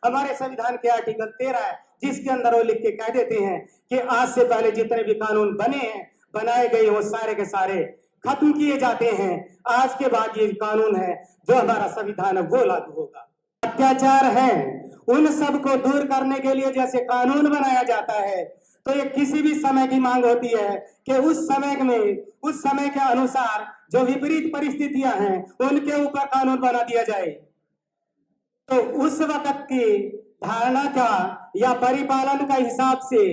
हमारे संविधान के आर्टिकल 13 है, जिसके अंदर वो लिख के कह देते हैं कि आज से पहले जितने भी कानून बने हैं, बनाए गए, वो सारे के सारे खत्म किए जाते हैं। आज के बाद ये कानून है जो हमारा संविधान है वो लागू होगा। अत्याचार है उन सब को दूर करने के लिए जैसे कानून बनाया जाता है, तो ये किसी भी समय की मांग होती है कि उस समय के अनुसार जो विपरीत परिस्थितियां हैं उनके ऊपर कानून बना दिया जाए। तो उस वक्त की धारणा का या परिपालन का हिसाब से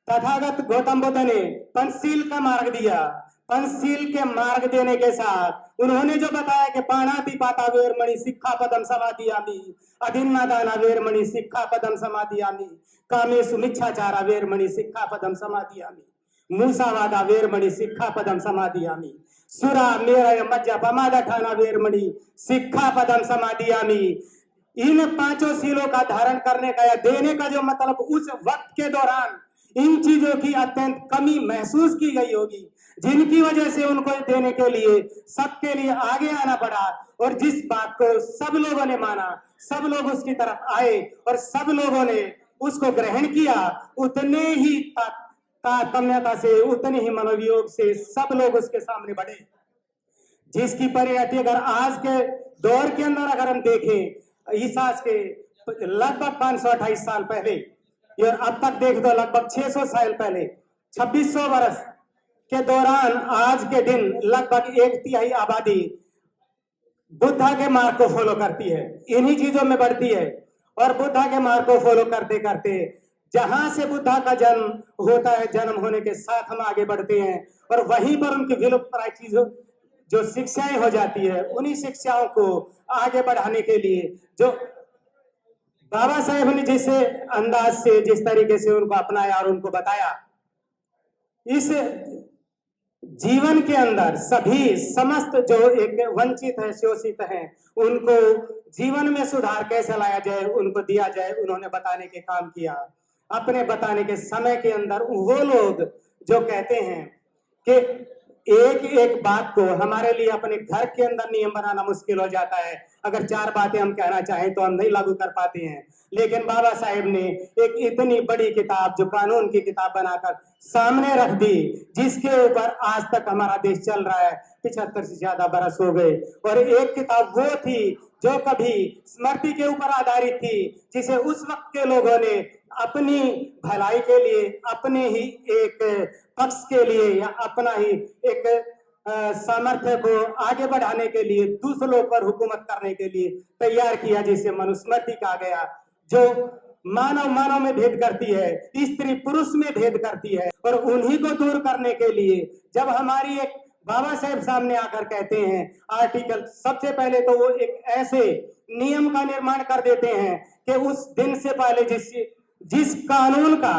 तथागत गौतम बुद्ध ने पंचशील का मार्ग दिया। पंचशील के मार्ग देने के साथ उन्होंने जो बताया कि पाणातिपाता वेरमणि सिक्खापदम समादियामि, अदिन्नादाना वेरमणि सिक्खापदम समादियामि, कामेषु मिच्छाचारा वेरमणि सिक्खापदम समादियामि, मूसावादा वेरमणि सिक्खापदम समादियामि, सुरा मेरय मज्जपमादठाना वेरमणि सिक्खापदम समादियामि। इन पांचों शीलों का धारण करने का या देने का जो मतलब उस वक्त के दौरान इन चीजों की अत्यंत कमी महसूस की गई होगी, जिनकी वजह से उनको देने के लिए सबके लिए आगे आना पड़ा। और जिस बात को सब लोगों ने माना, सब लोग उसकी तरफ आए और सब लोगों ने उसको ग्रहण किया, उतने ही तारतम्यता से, उतने ही मनोवियोग से सब लोग उसके सामने बढ़े। जिसकी परिणति अगर आज के दौर के अंदर अगर हम देखें, ईसा के लगभग 528 साल पहले और अब तक देख दो लगभग 600 साल पहले, 2600 वर्ष के दौरान आज के दिन लगभग 1/3 आबादी बुद्धा के मार्ग को फॉलो करती है, इन्हीं चीजों में बढ़ती है। और बुद्धा के मार्ग को फॉलो करते करते जहां से बुद्धा का जन्म होता है, जन्म होने के साथ हम आगे बढ़ते हैं और वहीं पर उनकी विलुप्त प्राय चीजों जो शिक्षाएं हो जाती है, उन्हीं शिक्षाओं को आगे बढ़ाने के लिए जो बाबा साहेब ने जिस अंदाज से, जिस तरीके से उनको अपनाया और उनको बताया, इस जीवन के अंदर सभी समस्त जो एक वंचित है, शोषित हैं, उनको जीवन में सुधार कैसे लाया जाए, उनको दिया जाए, उन्होंने बताने के काम किया। अपने बताने के समय के अंदर वो लोग जो कहते हैं कि एक एक बात को हमारे लिए अपने घर के अंदर नियम बनाना मुश्किल हो जाता है, अगर 4 बातें हम कहना चाहें तो हम नहीं लागू कर पाते हैं। लेकिन बाबा साहेब ने एक इतनी बड़ी किताब जो कानून की किताब बनाकर सामने रख दी, जिसके ऊपर आज तक हमारा देश चल रहा है, 75 से ज्यादा बरस हो गए। और एक किताब वो थी जो कभी स्मृति के ऊपर आधारित थी, जिसे उस वक्त के लोगों ने अपनी भलाई के लिए, अपने ही एक पक्ष के लिए या अपना ही एक सामर्थ्य को आगे बढ़ाने के लिए, दूसरों पर हुकूमत करने के लिए तैयार किया, जिसे मनुस्मृति कहा गया, जो मानव मानव में भेद करती है, स्त्री पुरुष में भेद करती है। और उन्हीं को दूर करने के लिए जब हमारी एक बाबा साहेब सामने आकर कहते हैं आर्टिकल, सबसे पहले तो वो एक ऐसे नियम का निर्माण कर देते हैं कि उस दिन से पहले जिस कानून का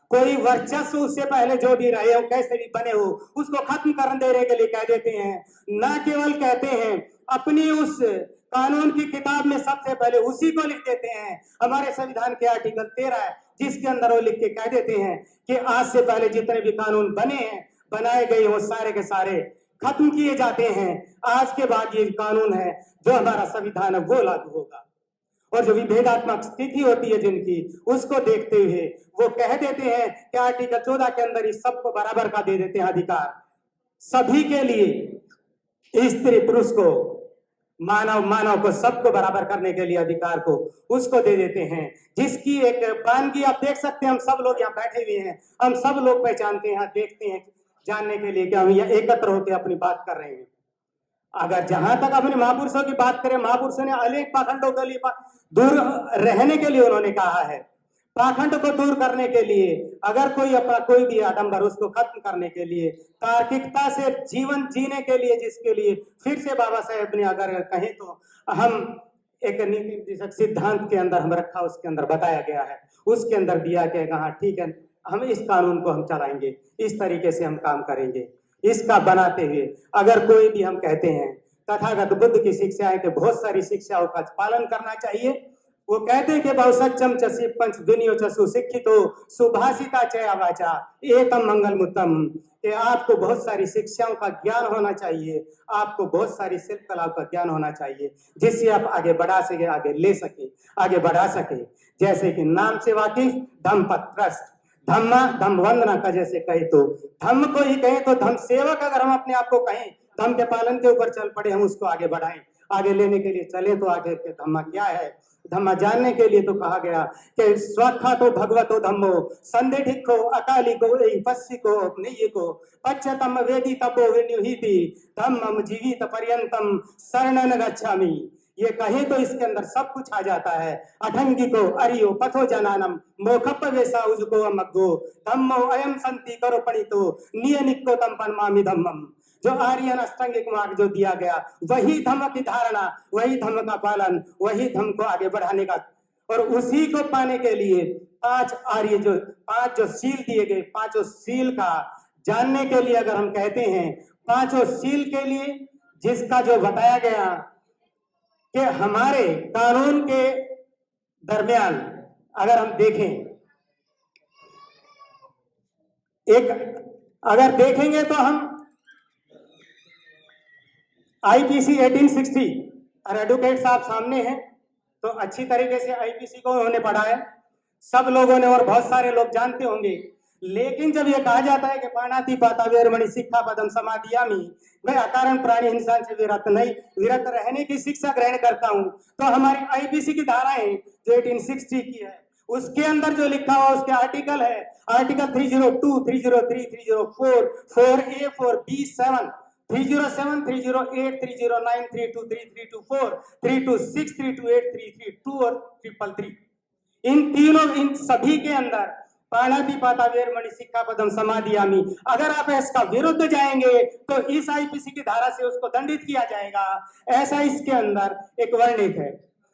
कोई वर्चस्व उससे पहले जो भी रहे हो, कैसे भी बने हो, उसको खत्म कर देने के लिए कह देते हैं। न केवल कहते हैं, अपनी उस कानून की किताब में सबसे पहले उसी को लिख देते हैं। हमारे संविधान के आर्टिकल 13 है, जिसके अंदर वो लिख के कह देते हैं कि आज से पहले जितने भी कानून बने हैं, बनाए गए, वो सारे के सारे खत्म किए जाते हैं। आज के बाद ये कानून है जो हमारा संविधान है वो लागू होगा। और जो विभेदात्मक स्थिति होती है जिनकी, उसको देखते हुए वो कह देते हैं कि आर्टिकल 14 के अंदर इस सबको बराबर का दे देते हैं अधिकार, सभी के लिए, स्त्री पुरुष को, मानव मानव को, सबको बराबर करने के लिए अधिकार को उसको दे देते हैं। जिसकी एक बानगी आप देख सकते हैं, हम सब लोग यहाँ बैठे हुए हैं, हम सब लोग पहचानते हैं, देखते हैं, जानने के लिए कि हम यहाँ एकत्र होकर अपनी बात कर रहे हैं। अगर जहां तक अपने महापुरुषों की बात करें, महापुरुषों ने अनेक पाखंडों के लिए दूर रहने के लिए उन्होंने कहा है। पाखंड को दूर करने के लिए, अगर कोई अपना कोई भी आडंबर, उसको खत्म करने के लिए, तार्किकता से जीवन जीने के लिए, जिसके लिए फिर से बाबा साहेब ने अगर कहें तो हम एक नीति निर्देशक सिद्धांत के अंदर हम रखा, उसके अंदर बताया गया है, उसके अंदर दिया गया, हाँ ठीक है, हम इस कानून को हम चलाएंगे, इस तरीके से हम काम करेंगे। इसका बनाते हुए अगर कोई भी हम कहते हैं तथागत बुद्ध की शिक्षाएं के बहुत सारी शिक्षाओं का पालन करना चाहिए, वो कहते हैं कि बहुसत्यम चसी पंच दुनियो चसु शिक्षितो सुभाषिता चया वाचा एकम मंगलमुत्तम, कि आपको बहुत सारी शिक्षाओं का ज्ञान होना चाहिए, आपको बहुत सारी शिल्प कलाओं का ज्ञान होना चाहिए, जिससे आप आगे बढ़ा सके, आगे ले सके, आगे बढ़ा सके। जैसे कि नाम से वाकिफ धम्मपत्रस्त, धम्मा धम्म वंदना का जैसे कहे तो धम्म को ही कहें तो धम्म सेवक, अगर हम अपने आप को कहें धम्म के पालन के ऊपर चल पड़े, हम उसको आगे बढ़ाएं, आगे लेने के लिए चले, तो आगे के धम्मा क्या है, धम्मा जानने के लिए तो कहा गया कि स्वखातो भगवतो धम्मो संदेठिको अकालिको पस्सिको नियको पच्चतम वेदी तपो विनिहिति धम्मम जीवित पर्यंतम शरणन गच्छामि। ये कहे तो इसके अंदर सब कुछ आ जाता है। अठंगी को अरियो पथो जनानम मोखप वेसा उजको अमग्गो धम्मो अयम संति करो पणितो नियनिको तम पन्मामि धम्मम। जो आर्यन अष्टांगिक मार्ग जो दिया गया, वही धम्म की धारणा, वही धम्म का पालन, वही धम्म को आगे बढ़ाने का, और उसी को पाने के लिए पांच जो सील दिए गए, पांचों सील का जानने के लिए अगर हम कहते हैं, पांचों सील के लिए जिसका जो बताया गया कि हमारे कानून के दरमियान अगर हम देखें, अगर देखेंगे तो हम आईपीसी 1860, और एडवोकेट साहब सामने हैं तो अच्छी तरीके से आईपीसी को उन्होंने पढ़ा है, सब लोगों ने और बहुत सारे लोग जानते होंगे। लेकिन जब ये कहा जाता है कि पाणाति पाता वेरमणि शिक्षा पदम समाधियामि, मैं अकारण प्राणी हिंसा से विरत रहने की शिक्षा ग्रहण करता हूं, तो हमारी आईपीसी की धाराएं जो 1860 की है, उसके अंदर जो लिखा हुआ उसके आर्टिकल है, आर्टिकल 302, 303, 304, 4A, 4B, 7, 307, 308, 309, 323, 324, 326, 328, 332 और 333, इन सभी के अंदर पाणाति पाता वेरमणि शिक्षा पदम समाधियामि, अगर आप इसका विरुद्ध जाएंगे तो इस आईपीसी की धारा से उसको दंडित किया जाएगा, ऐसा इसके अंदर एक वर्णित है।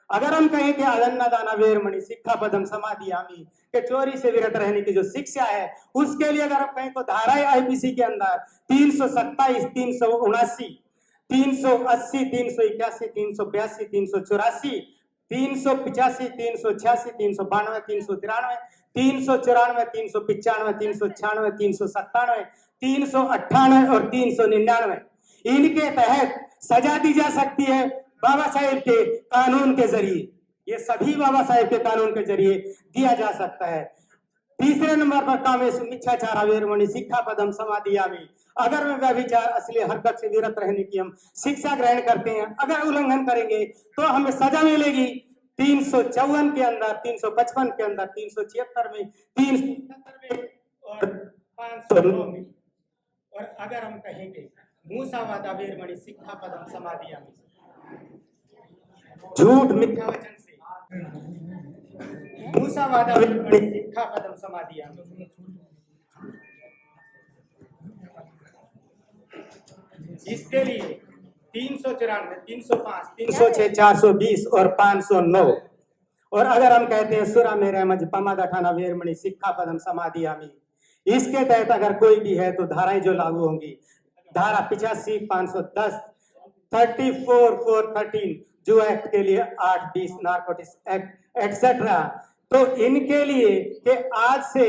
अगर हम कहें कि अन्नदाना वेरमणि शिक्षा पदम समाधियामि, कि चोरी से विरत रहने की जो शिक्षा है, उसके लिए अगर हम कहें तो धाराएं आईपीसी के अंदर 327, 379, 380, 381, 382, 384, 385, 386, 392, 393, 394, 395, 396, 397, 398 और 399, इनके तहत सजा दी जा सकती है बाबा साहेब के कानून के जरिए। ये सभी बाबा साहेब के कानून के जरिए दिया जा सकता है। तीसरे नंबर पर कामेश मिच्छाचार वेरमणि शिक्षा पदम समाधियामि, अगर मैं व्यभिचार असली हरकत से विरत रहने की हम शिक्षा ग्रहण करते हैं, अगर उल्लंघन करेंगे तो हमें सजा मिलेगी 354 के अंदर, 355 के अंदर, 376 में, 377 में और 509 में। और अगर हम कहेंगे मूसावादा वेरमणि शिक्षा पदम समाधियामि, झूठ मिथ्या वचन से मूसावादा वेरमणि शिक्षा पदम समाधियामि, इसके लिए 394, 305, 306, 420 और 509। और अगर हम कहते हैं सुरा मेरे मज पमादाठाना वेरमणि शिक्षा पदम समाधियामि, इसके तहत अगर कोई भी है तो धाराएं जो लागू होंगी, धारा 85, 510, 34, 413 जो एक्ट के लिए 8, 20 नारकोटिक्स एक्ट एक्सेट्रा, तो इनके लिए कि आज से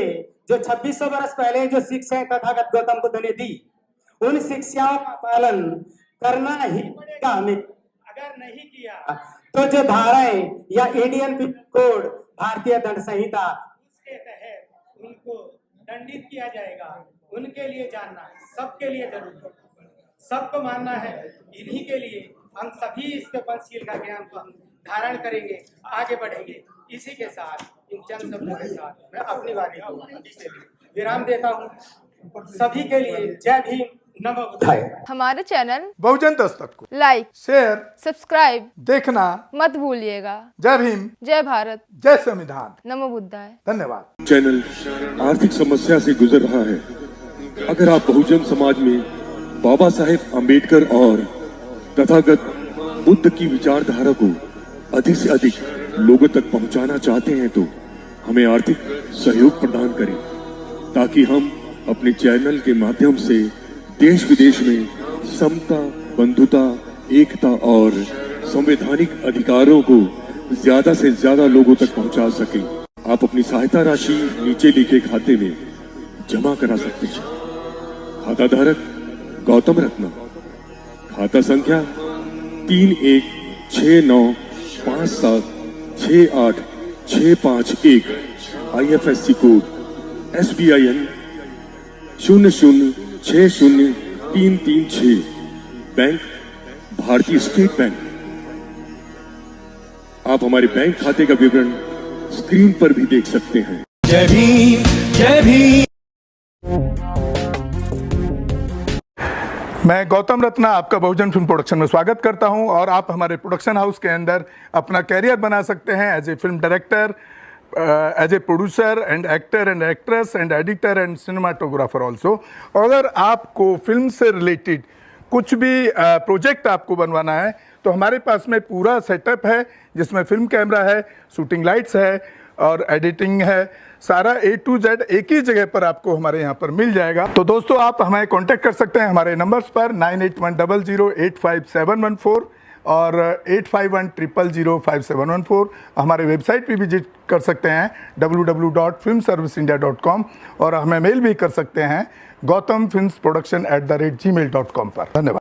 जो 2600 वर्ष पहले जो शिक्षाएं तथागत गौतम बुद्ध ने दी, उन शिक्षाओं का पालन करना ही पड़ेगा हमें। अगर नहीं किया तो जो धाराएं या इंडियन पीनल कोड, भारतीय दंड संहिता, उसके तहत उनको दंडित किया जाएगा। उनके लिए जानना सबके लिए जरूरी है, सबको मानना है। इन्हीं के लिए हम सभी इसके पंचशील का ज्ञान को हम धारण करेंगे, आगे बढ़ेंगे। इसी के साथ इन चंद शब्दों के साथ मैं अपनी वाणी को विराम देता हूँ। सभी के लिए जय भीम, नमो बुद्धाय। हमारे चैनल बहुजन दस्तक को लाइक, शेयर, सब्सक्राइब देखना मत भूलिएगा। जय भीम, जय भारत, जय संविधान, नमो बुद्धाय। धन्यवाद। चैनल आर्थिक समस्या से गुजर रहा है। अगर आप बहुजन समाज में बाबा साहेब अम्बेडकर और तथागत बुद्ध की विचारधारा को अधिक से अधिक लोगों तक पहुंचाना चाहते हैं तो हमें आर्थिक सहयोग प्रदान करें, ताकि हम अपने चैनल के माध्यम से देश विदेश में समता, बंधुता, एकता और संवैधानिक अधिकारों को ज्यादा से ज्यादा लोगों तक पहुंचा सके। आप अपनी सहायता राशि नीचे लिखे खाते में जमा करा सकते हैं। खाता धारक गौतम रत्न, खाता संख्या 3169576861, IFSC कोड SBIN 0060336, बैंक भारतीय स्टेट बैंक। आप हमारे बैंक खाते का विवरण स्क्रीन पर भी देख सकते हैं। जय भीम, जय भीम। मैं गौतम रत्ना आपका बहुजन फिल्म प्रोडक्शन में स्वागत करता हूं और आप हमारे प्रोडक्शन हाउस के अंदर अपना कैरियर बना सकते हैं as a film director, as a producer and actor and actress and editor and cinematographer also. अगर आपको फिल्म से रिलेटेड कुछ भी प्रोजेक्ट आपको बनवाना है तो हमारे पास में पूरा सेटअप है, जिसमें फिल्म कैमरा है, शूटिंग लाइट्स है और एडिटिंग है। सारा A to Z एक ही जगह पर आपको हमारे यहाँ पर मिल जाएगा। तो दोस्तों आप हमें कांटेक्ट कर सकते हैं हमारे नंबर्स पर 9810085714 और 8510005714। हमारे वेबसाइट पे विजिट कर सकते हैं www.filmserviceindia.com और हमें मेल भी कर सकते हैं gautamfilmsproduction@gmail.com पर। धन्यवाद।